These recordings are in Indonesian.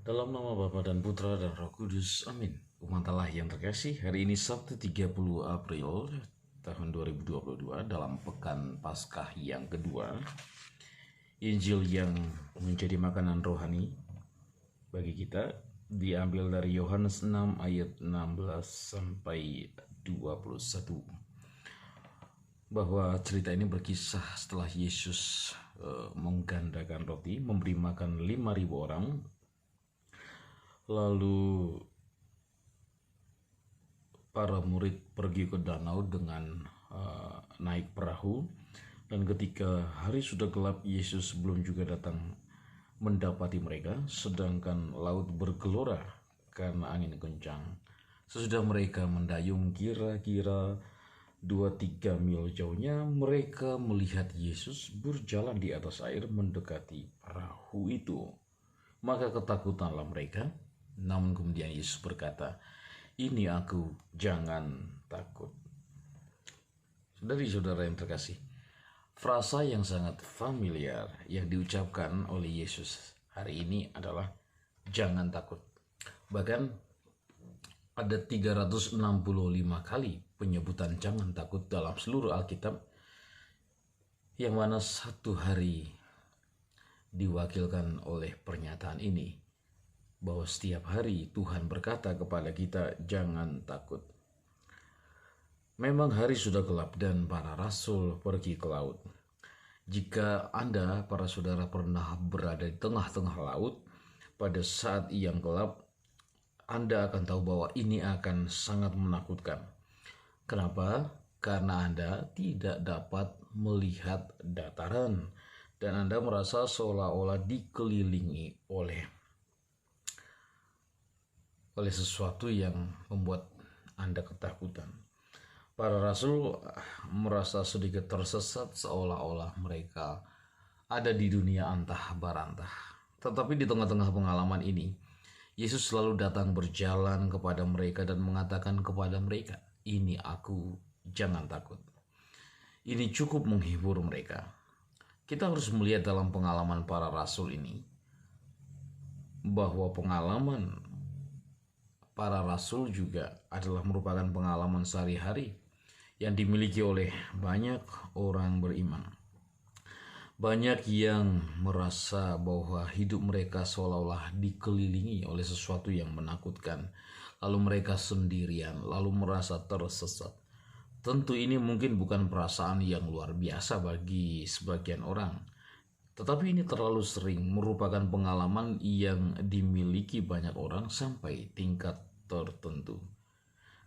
Dalam nama Bapa dan Putra dan Roh Kudus, amin. Umat Allah yang terkasih, hari ini Sabtu 30 April tahun 2022 dalam pekan Paskah yang kedua. Injil yang menjadi makanan rohani bagi kita diambil dari Yohanes 6 ayat 16 sampai 21. Bahwa cerita ini berkisah setelah Yesus menggandakan roti, memberi makan 5.000 orang. Lalu para murid pergi ke danau dengan naik perahu, dan ketika hari sudah gelap Yesus belum juga datang mendapati mereka, sedangkan laut bergelora karena angin kencang. Sesudah mereka mendayung kira-kira 2-3 mil jauhnya, mereka melihat Yesus berjalan di atas air mendekati perahu itu. Maka ketakutanlah mereka. Namun kemudian Yesus berkata, "Ini aku, jangan takut." Saudari-saudara yang terkasih, frasa yang sangat familiar yang diucapkan oleh Yesus hari ini adalah jangan takut. Bahkan ada 365 kali penyebutan jangan takut dalam seluruh Alkitab, yang mana satu hari diwakilkan oleh pernyataan ini, bahwa setiap hari Tuhan berkata kepada kita, jangan takut. Memang hari sudah gelap dan para rasul pergi ke laut. Jika Anda, para saudara, pernah berada di tengah-tengah laut pada saat yang gelap, Anda akan tahu bahwa ini akan sangat menakutkan. Kenapa? Karena Anda tidak dapat melihat dataran dan Anda merasa seolah-olah dikelilingi oleh sesuatu yang membuat Anda ketakutan. Para rasul merasa sedikit tersesat, seolah-olah mereka ada di dunia antah barantah. Tetapi di tengah-tengah pengalaman ini, Yesus selalu datang berjalan kepada mereka dan mengatakan kepada mereka, "Ini aku, jangan takut." Ini cukup menghibur mereka. Kita harus melihat dalam pengalaman para rasul ini bahwa pengalaman para rasul juga adalah merupakan pengalaman sehari-hari yang dimiliki oleh banyak orang beriman. Banyak yang merasa bahwa hidup mereka seolah-olah dikelilingi oleh sesuatu yang menakutkan, lalu mereka sendirian, lalu merasa tersesat. Tentu ini mungkin bukan perasaan yang luar biasa bagi sebagian orang, tetapi ini terlalu sering merupakan pengalaman yang dimiliki banyak orang sampai tingkat tertentu.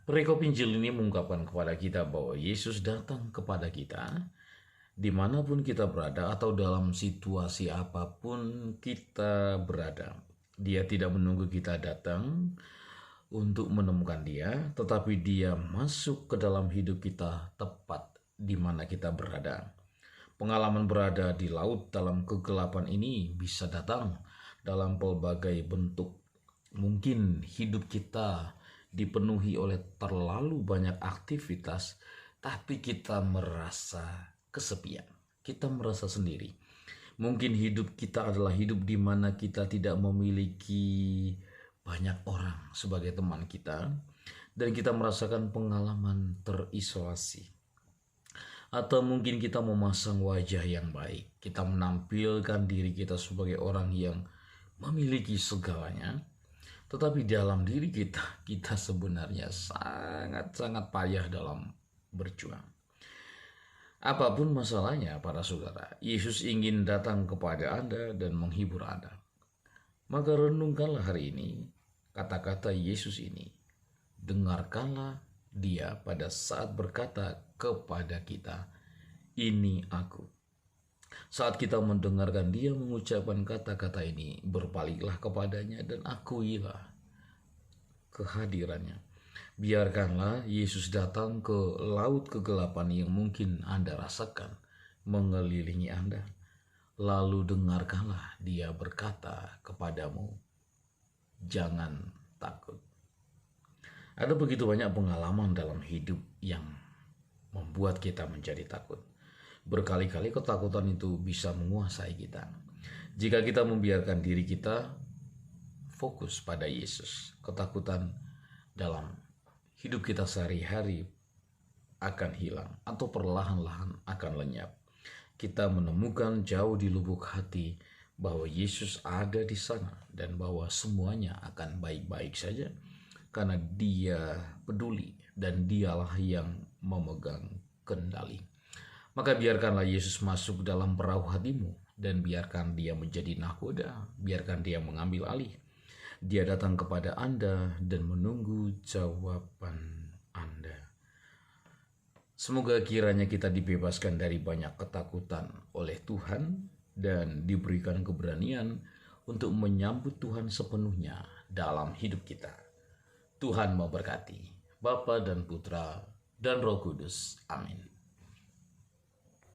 Perikop Injil ini mengungkapkan kepada kita bahwa Yesus datang kepada kita dimanapun kita berada atau dalam situasi apapun kita berada. Dia tidak menunggu kita datang untuk menemukan dia, tetapi dia masuk ke dalam hidup kita tepat di mana kita berada. Pengalaman berada di laut dalam kegelapan ini bisa datang dalam pelbagai bentuk. Mungkin hidup kita dipenuhi oleh terlalu banyak aktivitas, tapi kita merasa kesepian. Kita merasa sendiri. Mungkin hidup kita adalah hidup di mana kita tidak memiliki banyak orang sebagai teman kita, dan kita merasakan pengalaman terisolasi. Atau mungkin kita memasang wajah yang baik. Kita menampilkan diri kita sebagai orang yang memiliki segalanya. Tetapi dalam diri kita sebenarnya sangat-sangat payah dalam berjuang. Apapun masalahnya para saudara, Yesus ingin datang kepada Anda dan menghibur Anda. Maka renungkanlah hari ini kata-kata Yesus ini. Dengarkanlah dia pada saat berkata kepada kita, "Ini aku." Saat kita mendengarkan dia mengucapkan kata-kata ini, berpaliklah kepadanya dan akuilah kehadirannya. Biarkanlah Yesus datang ke laut kegelapan yang mungkin Anda rasakan mengelilingi Anda. Lalu dengarkanlah dia berkata kepadamu, "Jangan takut." Ada begitu banyak pengalaman dalam hidup yang membuat kita menjadi takut. Berkali-kali ketakutan itu bisa menguasai kita. Jika kita membiarkan diri kita fokus pada Yesus, ketakutan dalam hidup kita sehari-hari akan hilang atau perlahan-lahan akan lenyap. Kita menemukan jauh di lubuk hati bahwa Yesus ada di sana dan bahwa semuanya akan baik-baik saja karena Dia peduli dan Dialah yang memegang kendali. Maka biarkanlah Yesus masuk dalam perahu hatimu dan biarkan Dia menjadi nahkoda, biarkan Dia mengambil alih. Dia datang kepada Anda dan menunggu jawaban Anda. Semoga kiranya kita dibebaskan dari banyak ketakutan oleh Tuhan dan diberikan keberanian untuk menyambut Tuhan sepenuhnya dalam hidup kita. Tuhan memberkati, Bapa dan Putra dan Roh Kudus. Amin.